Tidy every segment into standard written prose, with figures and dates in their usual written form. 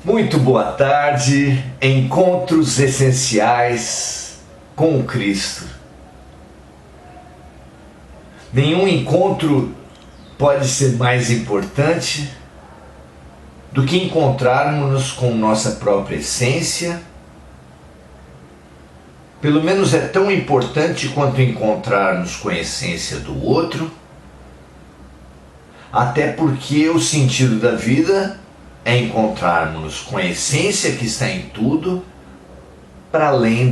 Muito boa tarde, encontros essenciais com o Cristo. Nenhum encontro pode ser mais importante do que encontrarmos-nos com nossa própria essência. Pelo menos é tão importante quanto encontrarmos com a essência do outro, até porque o sentido da vida é encontrarmos-nos com a essência que está em tudo, para além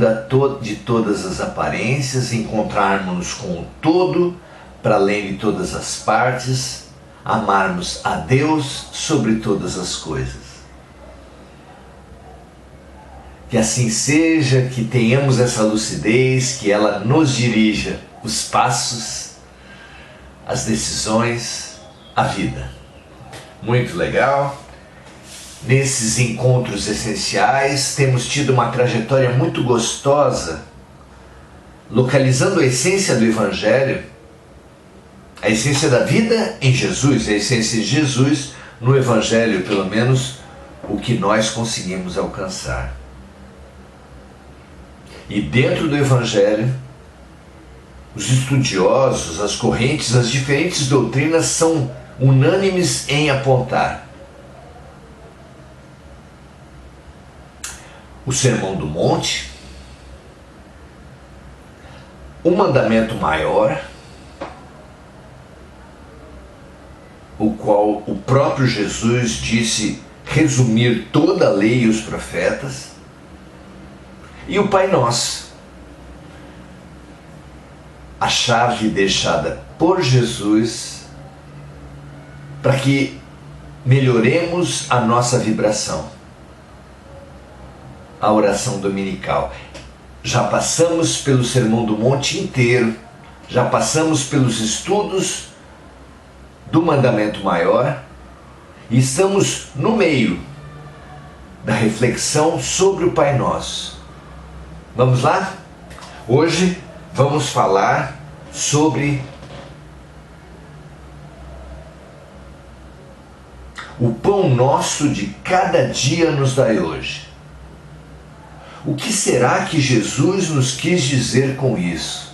de todas as aparências, encontrarmos-nos com o todo, para além de todas as partes, amarmos a Deus sobre todas as coisas. Que assim seja, que tenhamos essa lucidez, que ela nos dirija os passos, as decisões, a vida. Muito legal. Nesses encontros essenciais, temos tido uma trajetória muito gostosa, localizando a essência do Evangelho, a essência da vida em Jesus, a essência de Jesus no Evangelho, pelo menos o que nós conseguimos alcançar. E dentro do Evangelho, os estudiosos, as correntes, as diferentes doutrinas são unânimes em apontar o Sermão do Monte, o mandamento maior, o qual o próprio Jesus disse resumir toda a lei e os profetas, e o Pai Nosso, a chave deixada por Jesus para que melhoremos a nossa vibração. A oração dominical. Já passamos pelo Sermão do Monte inteiro, já passamos pelos estudos do mandamento maior e estamos no meio da reflexão sobre o Pai Nosso. Vamos lá? Hoje vamos falar sobre o pão nosso de cada dia nos dai hoje. O que será que Jesus nos quis dizer com isso?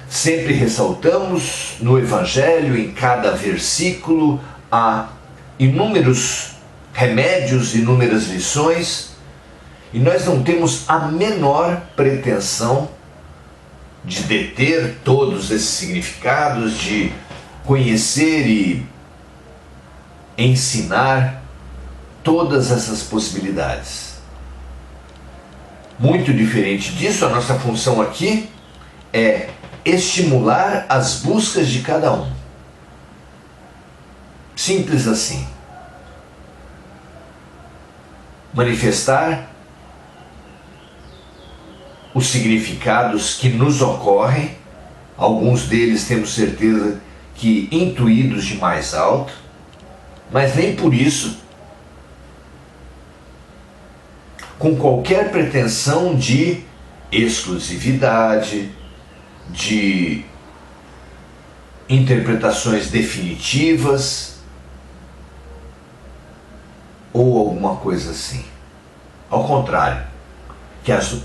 Sempre ressaltamos no Evangelho, em cada versículo, há inúmeros remédios, inúmeras lições, e nós não temos a menor pretensão de deter todos esses significados, de conhecer e ensinar todas essas possibilidades. Muito diferente disso, a nossa função aqui é estimular as buscas de cada um. Simples assim. Manifestar os significados que nos ocorrem, alguns deles temos certeza que intuídos de mais alto, mas nem por isso com qualquer pretensão de exclusividade, de interpretações definitivas ou alguma coisa assim. Ao contrário,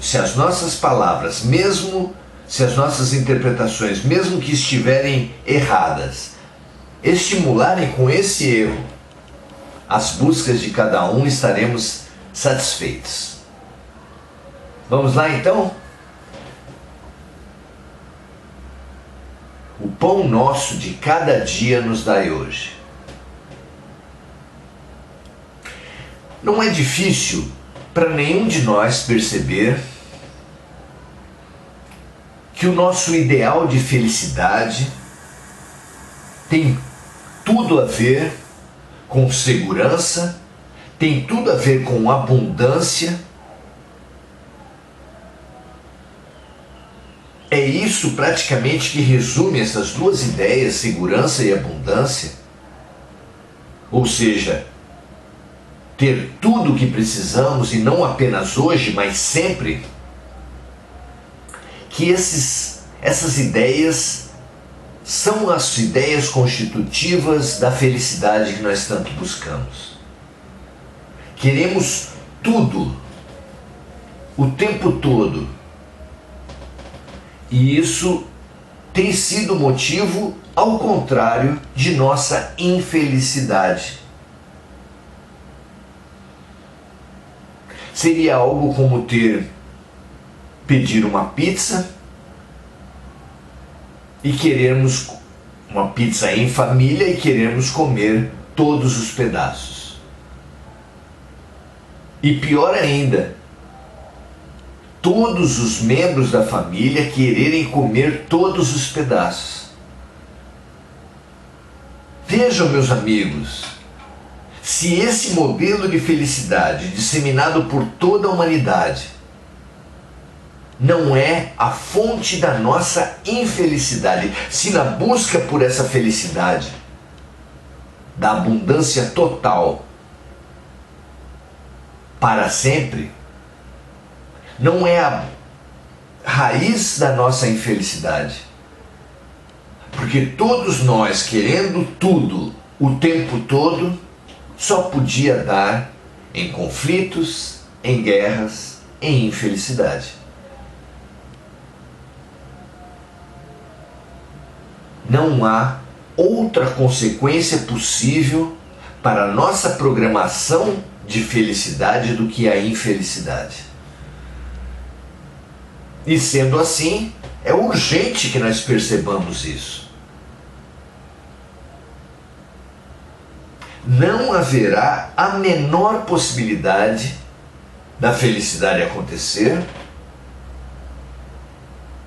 se as nossas palavras, mesmo se as nossas interpretações, mesmo que estiverem erradas, estimularem com esse erro as buscas de cada um, estaremos satisfeitos. Vamos lá então? O pão nosso de cada dia nos dai hoje. Não é difícil para nenhum de nós perceber que o nosso ideal de felicidade tem tudo a ver com segurança, tem tudo a ver com abundância. É isso praticamente que resume essas duas ideias, segurança e abundância. Ou seja, ter tudo o que precisamos, e não apenas hoje, mas sempre. Que essas ideias são as ideias constitutivas da felicidade que nós tanto buscamos. Queremos tudo, o tempo todo. E isso tem sido motivo ao contrário de nossa infelicidade. Seria algo como pedir uma pizza e querermos uma pizza em família e querermos comer todos os pedaços. E pior ainda, todos os membros da família quererem comer todos os pedaços. Vejam, meus amigos, se esse modelo de felicidade disseminado por toda a humanidade não é a fonte da nossa infelicidade, se na busca por essa felicidade, da abundância total para sempre, não é a raiz da nossa infelicidade. Porque todos nós querendo tudo o tempo todo, só podia dar em conflitos, em guerras, em infelicidade. Não há outra consequência possível para a nossa programação de felicidade do que a infelicidade. E sendo assim, é urgente que nós percebamos isso. Não haverá a menor possibilidade da felicidade acontecer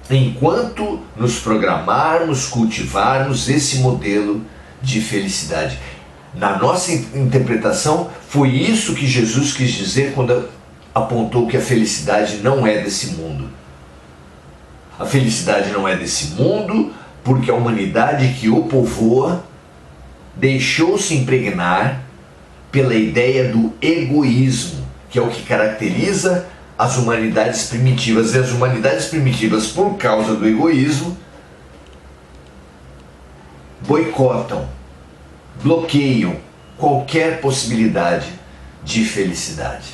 enquanto nos programarmos, cultivarmos esse modelo de felicidade. Na nossa interpretação, foi isso que Jesus quis dizer quando apontou que a felicidade não é desse mundo. A felicidade não é desse mundo porque a humanidade que o povoa deixou-se impregnar pela ideia do egoísmo, que é o que caracteriza as humanidades primitivas. E as humanidades primitivas, por causa do egoísmo, boicotam, bloqueiam qualquer possibilidade de felicidade.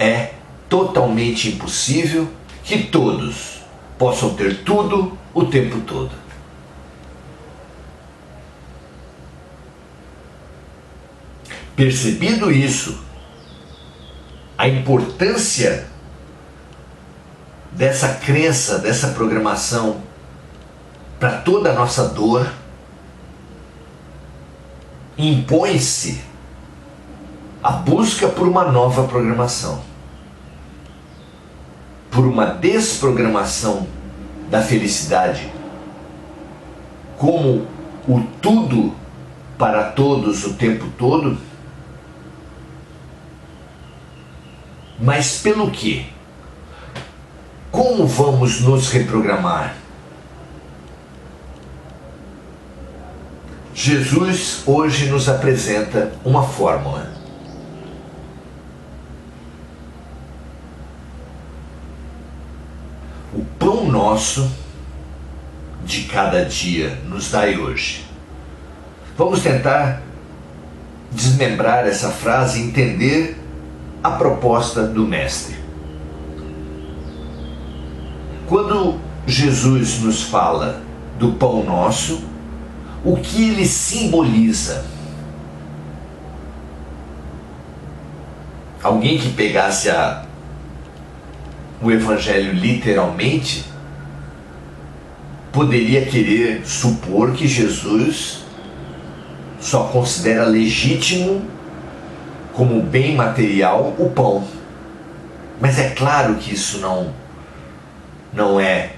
É totalmente impossível que todos possam ter tudo o tempo todo. Percebido isso, a importância dessa crença, dessa programação para toda a nossa dor, impõe-se a busca por uma nova programação, por uma desprogramação da felicidade como o tudo para todos o tempo todo. Mas pelo quê? Como vamos nos reprogramar? Jesus hoje nos apresenta uma fórmula. O pão nosso de cada dia nos dai hoje. Vamos tentar desmembrar essa frase e entender a proposta do Mestre. Quando Jesus nos fala do pão nosso, o que ele simboliza? Alguém que pegasse o Evangelho literalmente poderia querer supor que Jesus só considera legítimo como bem material o pão. Mas é claro que isso não é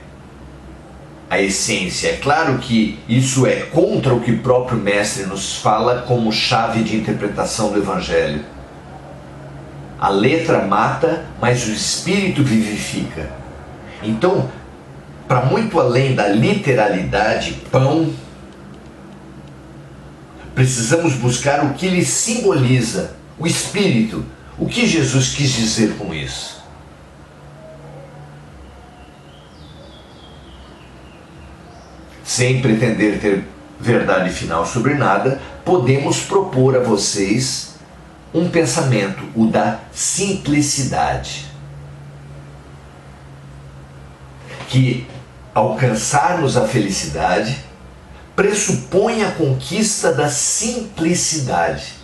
a essência. É claro que isso é contra o que o próprio Mestre nos fala como chave de interpretação do Evangelho. A letra mata, mas o Espírito vivifica. Então, para muito além da literalidade, pão, precisamos buscar o que ele simboliza, o Espírito. O que Jesus quis dizer com isso? sem pretender ter verdade final sobre nada, podemos propor a vocês um pensamento, o da simplicidade. Que alcançarmos a felicidade pressupõe a conquista da simplicidade.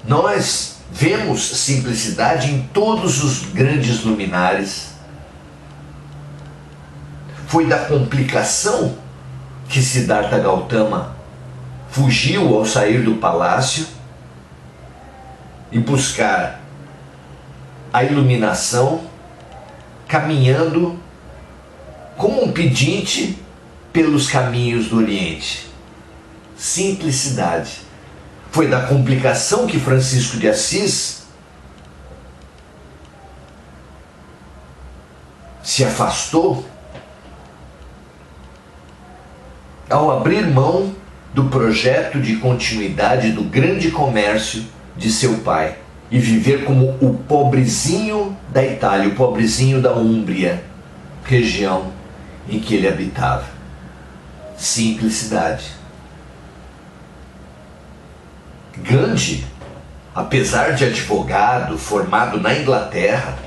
Nós vemos simplicidade em todos os grandes luminares. Foi da complicação que Siddhartha Gautama fugiu ao sair do palácio e buscar a iluminação, caminhando como um pedinte pelos caminhos do Oriente. Simplicidade. Foi da complicação que Francisco de Assis se afastou ao abrir mão do projeto de continuidade do grande comércio de seu pai e viver como o pobrezinho da Itália, o pobrezinho da Úmbria, região em que ele habitava. Simplicidade. Gandhi, apesar de advogado, formado na Inglaterra,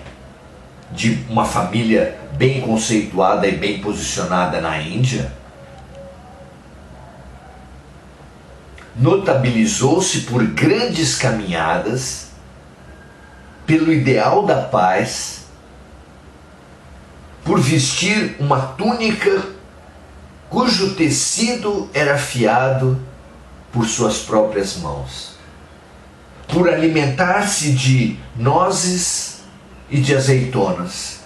de uma família bem conceituada e bem posicionada na Índia, notabilizou-se por grandes caminhadas pelo ideal da paz, por vestir uma túnica cujo tecido era afiado por suas próprias mãos, por alimentar-se de nozes e de azeitonas,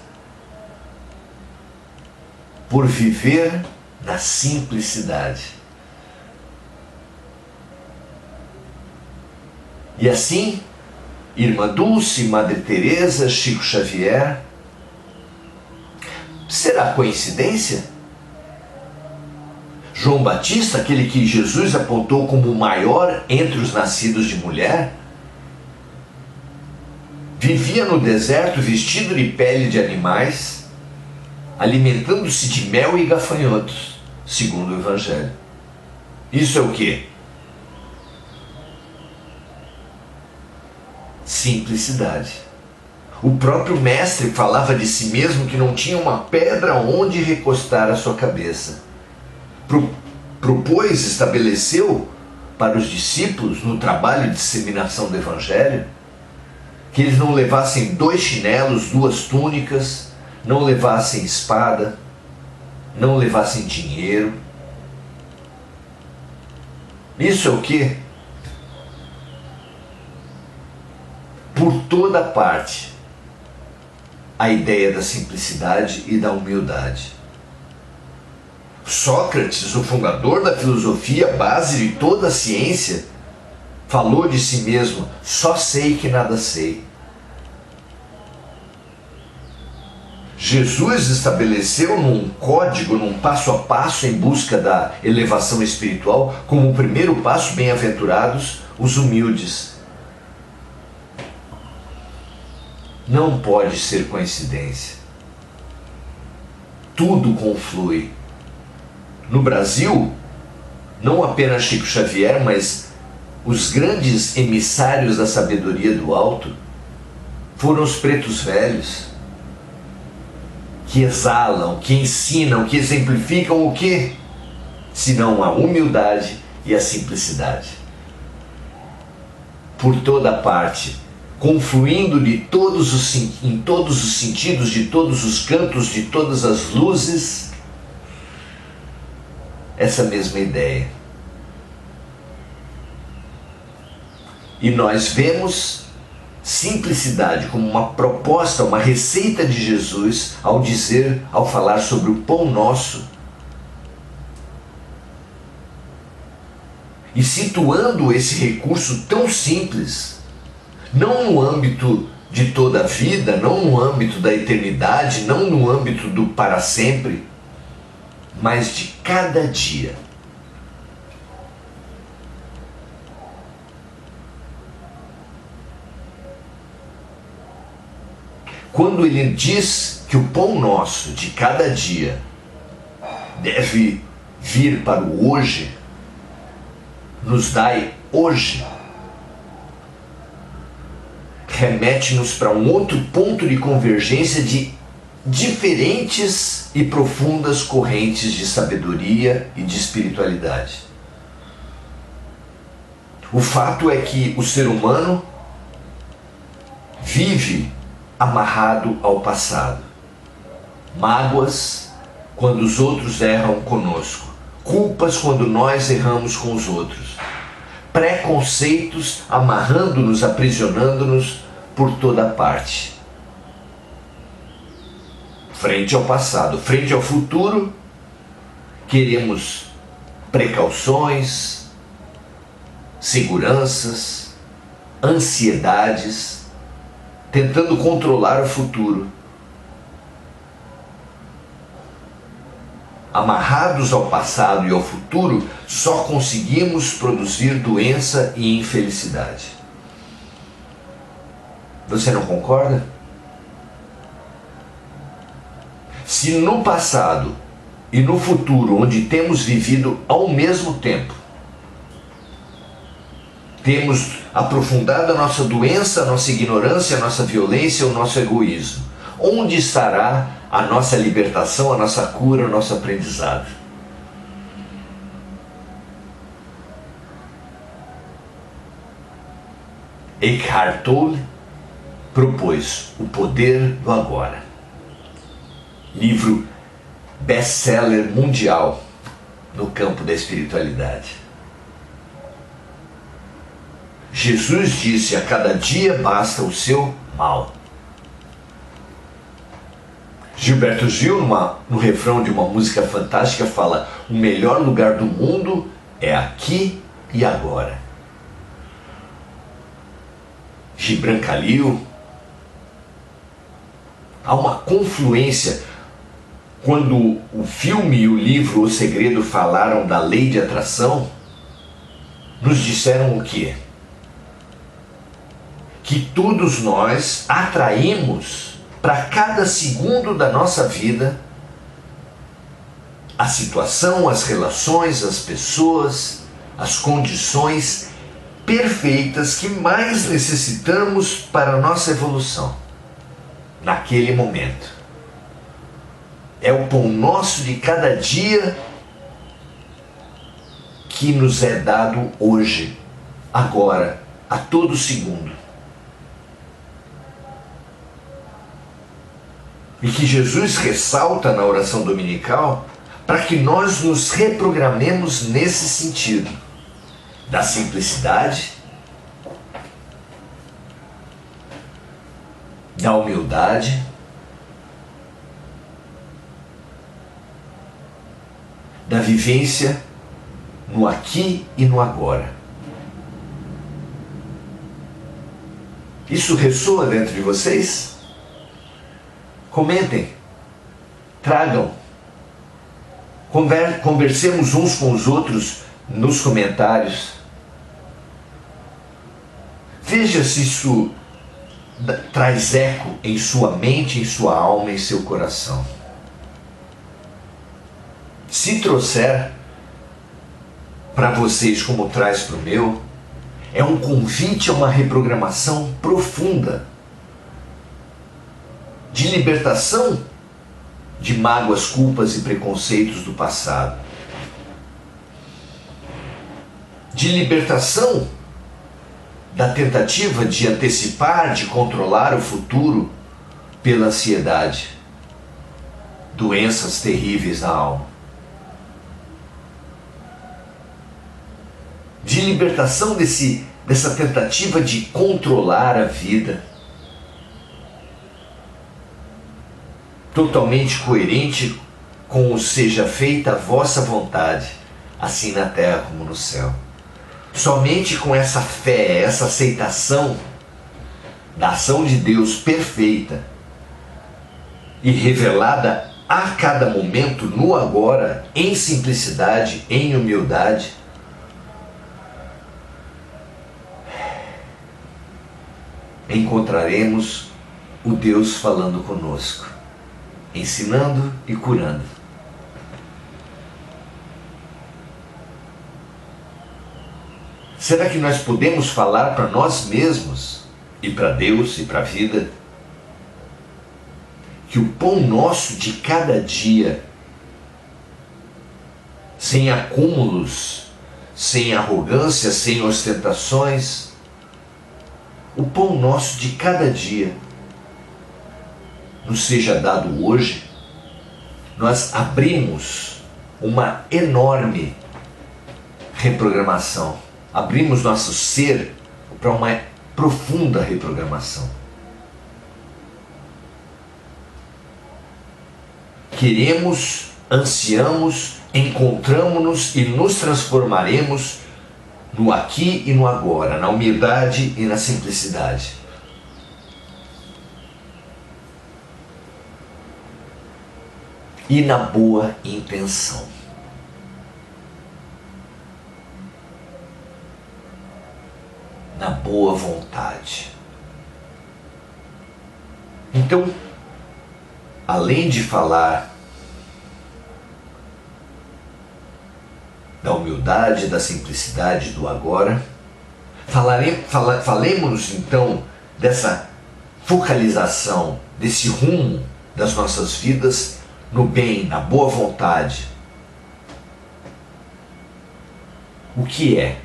por viver na simplicidade. E assim, Irmã Dulce, Madre Teresa, Chico Xavier. Será coincidência? João Batista, aquele que Jesus apontou como o maior entre os nascidos de mulher, vivia no deserto vestido de pele de animais, alimentando-se de mel e gafanhotos, segundo o Evangelho. Isso é o quê? Simplicidade. O próprio mestre falava de si mesmo que não tinha uma pedra onde recostar a sua cabeça. Propôs, estabeleceu para os discípulos, no trabalho de disseminação do Evangelho, que eles não levassem 2 chinelos, 2 túnicas, não levassem espada, não levassem dinheiro. Isso é o quê? Por toda parte, a ideia da simplicidade e da humildade. Sócrates, o fundador da filosofia, base de toda a ciência, falou de si mesmo: só sei que nada sei. Jesus estabeleceu num código, num passo a passo em busca da elevação espiritual, como o primeiro passo: bem-aventurados os humildes. Não pode ser coincidência. Tudo conflui. No Brasil, não apenas Chico Xavier, mas os grandes emissários da sabedoria do alto foram os pretos velhos, que exalam, que ensinam, que exemplificam o quê? Senão a humildade e a simplicidade. Por toda parte, confluindo em todos os sentidos, de todos os cantos, de todas as luzes, essa mesma ideia. E nós vemos simplicidade como uma proposta, uma receita de Jesus ao falar sobre o pão nosso, e situando esse recurso tão simples, não no âmbito de toda a vida, não no âmbito da eternidade, não no âmbito do para sempre, mas de cada dia. Quando ele diz que o pão nosso de cada dia deve vir para o hoje, nos dai hoje, remete-nos para um outro ponto de convergência de diferentes e profundas correntes de sabedoria e de espiritualidade. O fato é que o ser humano vive amarrado ao passado. Mágoas quando os outros erram conosco. Culpas quando nós erramos com os outros. Preconceitos amarrando-nos, aprisionando-nos por toda parte. Frente ao passado, frente ao futuro, queremos precauções, seguranças, ansiedades, tentando controlar o futuro. Amarrados ao passado e ao futuro, só conseguimos produzir doença e infelicidade. Você não concorda? Se no passado e no futuro, onde temos vivido ao mesmo tempo, temos aprofundado a nossa doença, a nossa ignorância, a nossa violência, o nosso egoísmo, onde estará a nossa libertação, a nossa cura, o nosso aprendizado? Eckhart Tolle propôs O Poder do Agora. Livro best-seller mundial no campo da espiritualidade. Jesus disse: a cada dia basta o seu mal. Gilberto Gil, no refrão de uma música fantástica, fala: o melhor lugar do mundo é aqui e agora. Gibran Khalil. Há uma confluência. Quando o filme e o livro O Segredo falaram da lei de atração, nos disseram o quê? Que todos nós atraímos para cada segundo da nossa vida a situação, as relações, as pessoas, as condições perfeitas que mais necessitamos para a nossa evolução naquele momento. É o pão nosso de cada dia que nos é dado hoje, agora, a todo segundo. E que Jesus ressalta na oração dominical para que nós nos reprogramemos nesse sentido, da simplicidade, da humildade, da vivência no aqui e no agora. Isso ressoa dentro de vocês? Comentem, tragam, conversemos uns com os outros nos comentários. Veja se isso traz eco em sua mente, em sua alma, em seu coração. Se trouxer para vocês como traz para o meu, é um convite a uma reprogramação profunda, de libertação de mágoas, culpas e preconceitos do passado, de libertação da tentativa de antecipar, de controlar o futuro pela ansiedade, doenças terríveis na alma, de libertação dessa tentativa de controlar a vida, totalmente coerente com o seja feita a vossa vontade, assim na terra como no céu. Somente com essa fé, essa aceitação da ação de Deus perfeita e revelada a cada momento, no agora, em simplicidade, em humildade, encontraremos o Deus falando conosco, ensinando e curando. Será que nós podemos falar para nós mesmos e para Deus e para a vida que o pão nosso de cada dia, sem acúmulos, sem arrogância, sem ostentações, o pão nosso de cada dia nos seja dado hoje? Nós abrimos uma enorme reprogramação, abrimos nosso ser para uma profunda reprogramação. Queremos, ansiamos, encontramos-nos e nos transformaremos no aqui e no agora, na humildade e na simplicidade. E na boa intenção. Na boa vontade. Então, além de falar da humildade, da simplicidade do agora, falemos então dessa focalização, desse rumo das nossas vidas no bem, na boa vontade. O que é?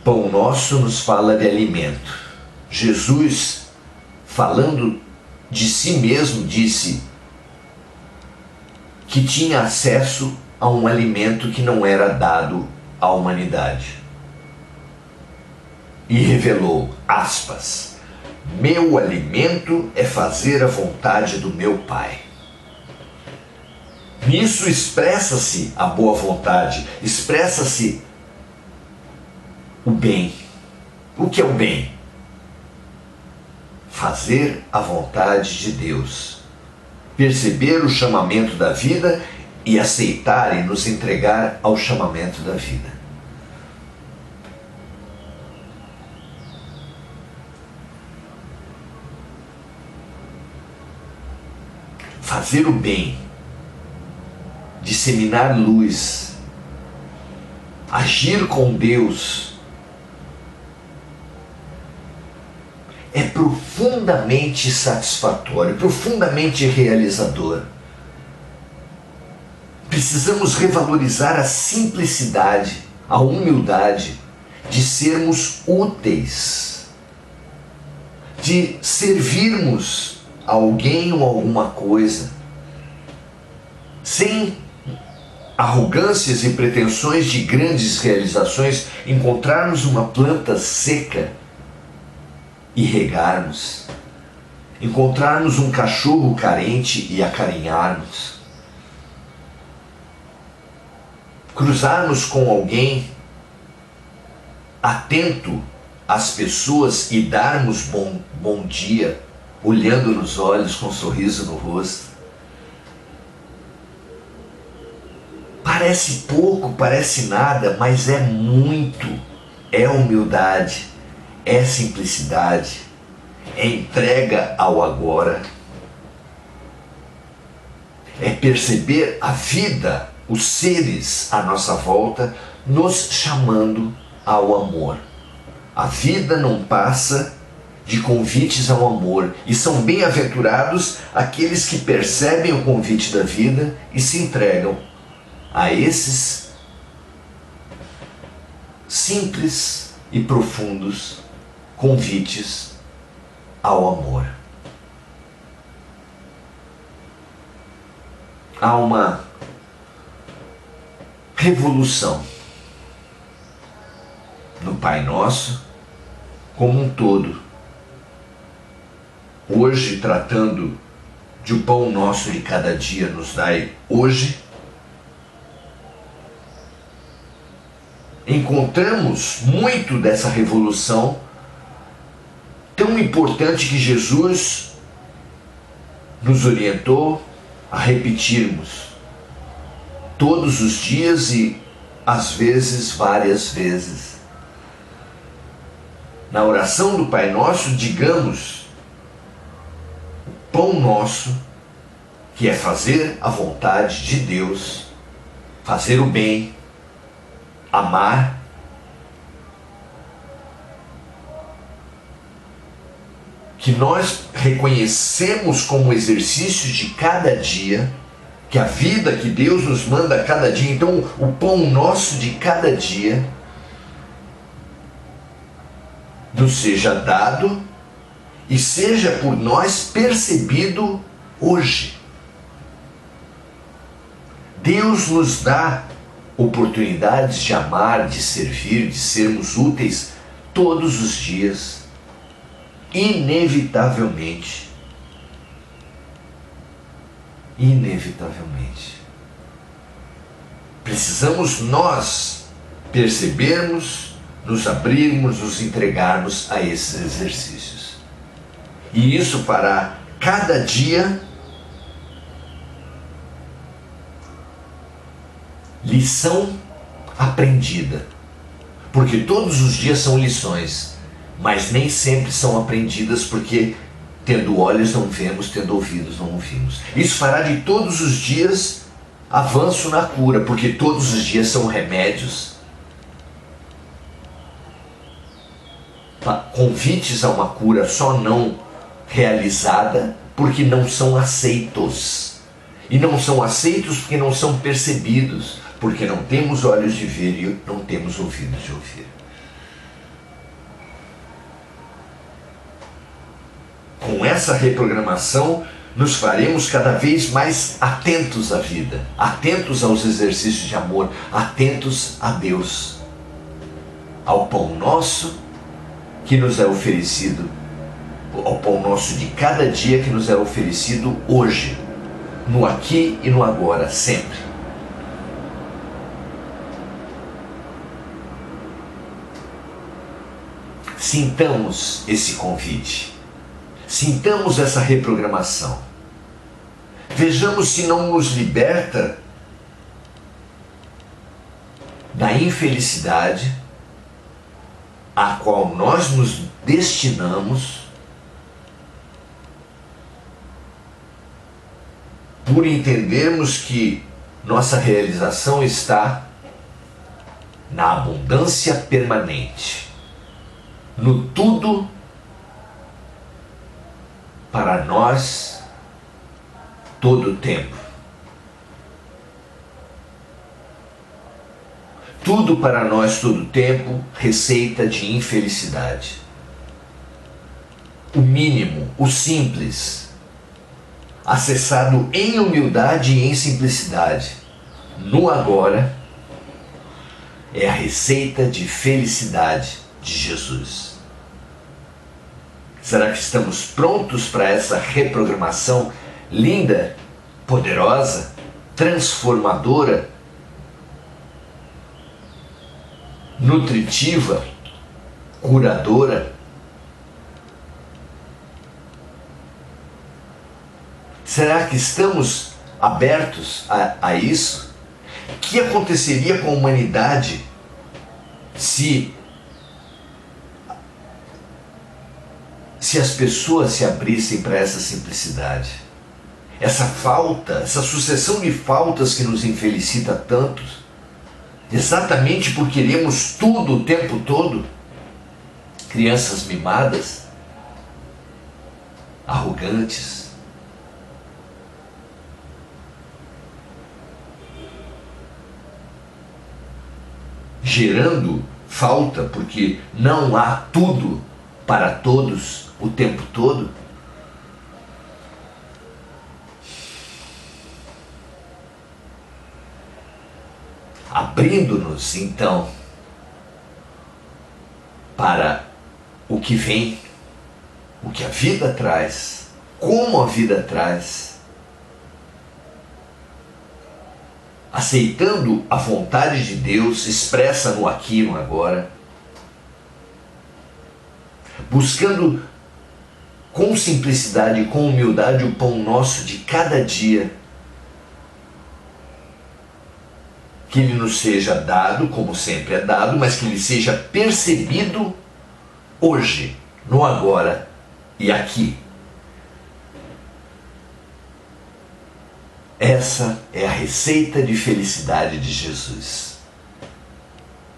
Pão nosso nos fala de alimento. Jesus, falando de si mesmo, disse que tinha acesso a um alimento que não era dado à humanidade. E revelou, aspas, meu alimento é fazer a vontade do meu Pai. Nisso expressa-se a boa vontade, expressa-se o bem. O que é o bem? Fazer a vontade de Deus. Perceber o chamamento da vida e aceitar e nos entregar ao chamamento da vida. Fazer o bem, disseminar luz, agir com Deus, é profundamente satisfatório, profundamente realizador. Precisamos revalorizar a simplicidade, a humildade de sermos úteis, de servirmos alguém ou alguma coisa, sem arrogâncias e pretensões de grandes realizações, encontrarmos uma planta seca e regarmos, encontrarmos um cachorro carente e acarinharmos, cruzarmos com alguém atento às pessoas e darmos bom dia, olhando nos olhos com um sorriso no rosto. Parece pouco, parece nada, mas é muito. É humildade, é simplicidade, é entrega ao agora, é perceber a vida, os seres à nossa volta, nos chamando ao amor. A vida não passa de convites ao amor, e são bem-aventurados aqueles que percebem o convite da vida e se entregam a esses simples e profundos convites ao amor. Há uma revolução no Pai Nosso como um todo. Hoje, tratando de o pão nosso de cada dia nos dai hoje, encontramos muito dessa revolução tão importante que Jesus nos orientou a repetirmos todos os dias e às vezes várias vezes. Na oração do Pai Nosso, digamos: o pão nosso que é fazer a vontade de Deus, fazer o bem, amar, que nós reconhecemos como exercício de cada dia, que a vida que Deus nos manda a cada dia, então o pão nosso de cada dia, nos seja dado e seja por nós percebido hoje. Deus nos dá oportunidades de amar, de servir, de sermos úteis todos os dias, inevitavelmente. Inevitavelmente. Precisamos nós percebermos, nos abrirmos, nos entregarmos a esses exercícios. E isso fará cada dia lição aprendida. Porque todos os dias são lições, mas nem sempre são aprendidas, porque tendo olhos não vemos, tendo ouvidos não ouvimos. Isso fará de todos os dias avanço na cura, porque todos os dias são remédios, convites a uma cura só não realizada porque não são aceitos. E não são aceitos porque não são percebidos, porque não temos olhos de ver e não temos ouvidos de ouvir. Com essa reprogramação, nos faremos cada vez mais atentos à vida, atentos aos exercícios de amor, atentos a Deus, ao pão nosso que nos é oferecido, ao pão nosso de cada dia que nos é oferecido hoje, no aqui e no agora, sempre. Sintamos esse convite. Sintamos essa reprogramação. Vejamos se não nos liberta da infelicidade a qual nós nos destinamos por entendermos que nossa realização está na abundância permanente, no tudo para nós todo o tempo. Tudo para nós todo o tempo, receita de infelicidade. O mínimo, o simples, acessado em humildade e em simplicidade, no agora, é a receita de felicidade de Jesus. Será que estamos prontos para essa reprogramação linda, poderosa, transformadora, nutritiva, curadora? Será que estamos abertos a isso? O que aconteceria com a humanidade se as pessoas se abrissem para essa simplicidade? Essa falta, essa sucessão de faltas que nos infelicita tanto, exatamente por queremos tudo o tempo todo, crianças mimadas, arrogantes, gerando falta porque não há tudo para todos o tempo todo. Abrindo-nos então para o que vem, o que a vida traz, como a vida traz, aceitando a vontade de Deus expressa no aqui e no agora, buscando com simplicidade e com humildade o pão nosso de cada dia, que ele nos seja dado, como sempre é dado, mas que ele seja percebido hoje, no agora e aqui. essa é a receita de felicidade de Jesus.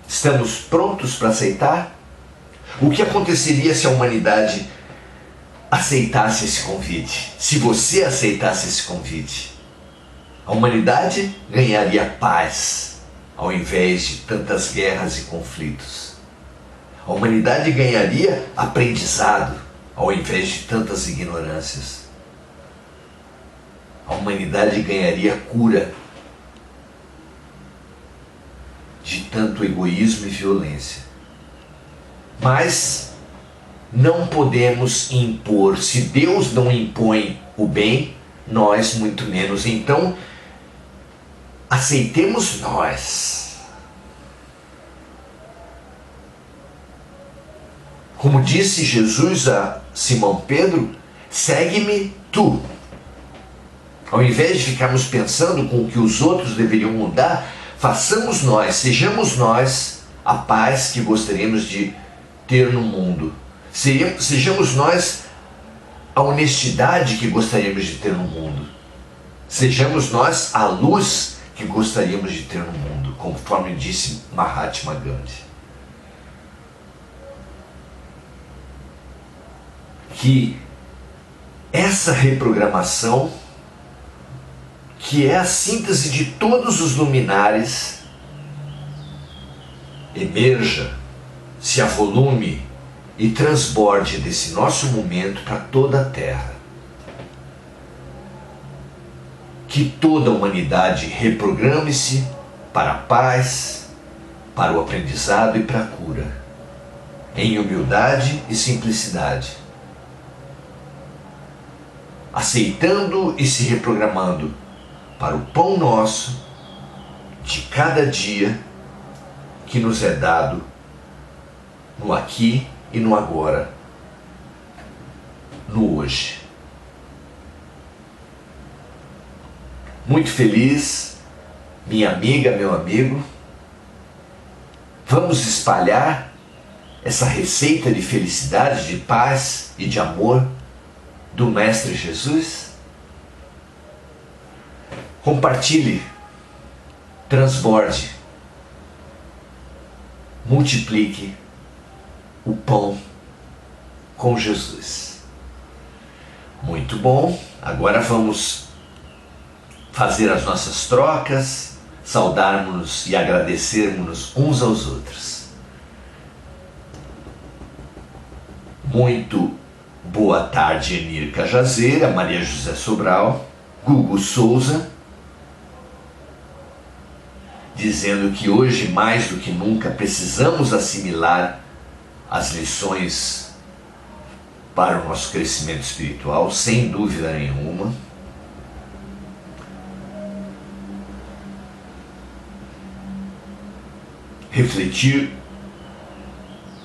Estamos prontos para aceitar? O que aconteceria se a humanidade aceitasse esse convite? Se você aceitasse esse convite? A humanidade ganharia paz ao invés de tantas guerras e conflitos. A humanidade ganharia aprendizado ao invés de tantas ignorâncias. A humanidade ganharia cura de tanto egoísmo e violência. Mas não podemos impor. Se Deus não impõe o bem, nós muito menos. Então, aceitemos nós. Como disse Jesus a Simão Pedro, segue-me tu. Ao invés de ficarmos pensando com o que os outros deveriam mudar, façamos nós, sejamos nós a paz que gostaríamos de ter no mundo. Sejamos nós a honestidade que gostaríamos de ter no mundo. Sejamos nós a luz que gostaríamos de ter no mundo, conforme disse Mahatma Gandhi. Que essa reprogramação, que é a síntese de todos os luminares, emerja, se avolume e transborde desse nosso momento para toda a Terra. Que toda a humanidade reprograme-se para a paz, para o aprendizado e para a cura, em humildade e simplicidade, aceitando e se reprogramando para o pão nosso de cada dia que nos é dado no aqui e no agora, no hoje. Muito feliz, minha amiga, meu amigo. Vamos espalhar essa receita de felicidade, de paz e de amor do Mestre Jesus? Compartilhe, transborde, multiplique o pão com Jesus. Muito bom, agora vamos fazer as nossas trocas, saudarmos e agradecermos uns aos outros. Muito boa tarde, Enir Cajazeira, Maria José Sobral, Gugu Souza, dizendo que hoje, mais do que nunca, precisamos assimilar as lições para o nosso crescimento espiritual, sem dúvida nenhuma. Refletir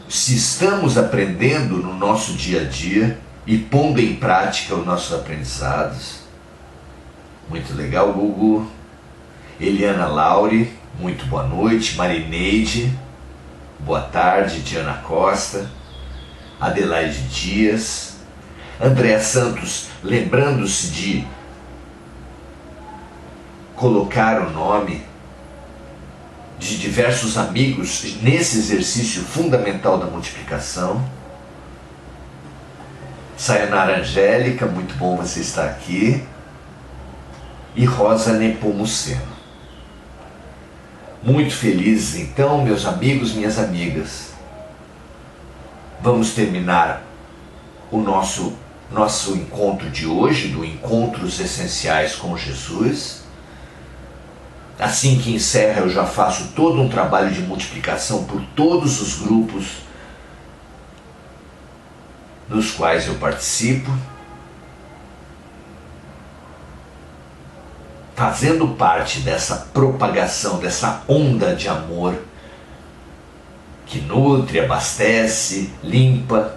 se estamos aprendendo no nosso dia a dia e pondo em prática os nossos aprendizados. Muito legal, Gugu. Eliana Laure, muito boa noite. Marineide, boa tarde. Diana Costa, Adelaide Dias, Andréa Santos, lembrando-se de colocar o nome de diversos amigos nesse exercício fundamental da multiplicação. Sayonara Angélica, muito bom você estar aqui. E Rosa Nepomuceno. Muito felizes então, meus amigos, minhas amigas. Vamos terminar o nosso encontro de hoje, do Encontros Essenciais com Jesus. Assim que encerra, eu já faço todo um trabalho de multiplicação por todos os grupos nos quais eu participo, fazendo parte dessa propagação, dessa onda de amor que nutre, abastece, limpa,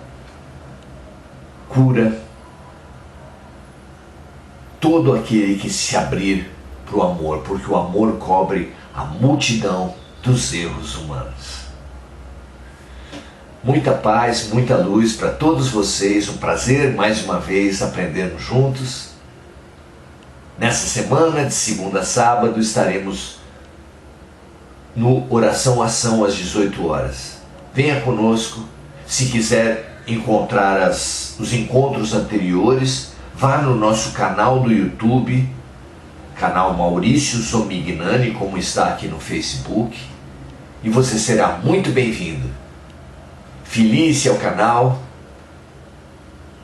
cura todo aquele que se abrir para o amor, porque o amor cobre a multidão dos erros humanos. Muita paz, muita luz para todos vocês, um prazer mais uma vez aprendermos juntos. Nessa semana, de segunda a sábado, estaremos no Oração Ação às 18 horas. Venha conosco. Se quiser encontrar os encontros anteriores, vá no nosso canal do YouTube, canal Maurício Zomignani, como está aqui no Facebook, e você será muito bem-vindo. Filie-se ao canal,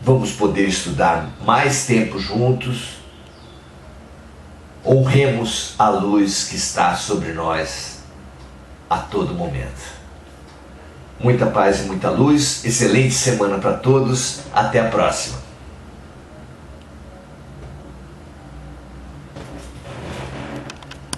vamos poder estudar mais tempo juntos. Honremos a luz que está sobre nós a todo momento. Muita paz e muita luz, excelente semana para todos, até a próxima.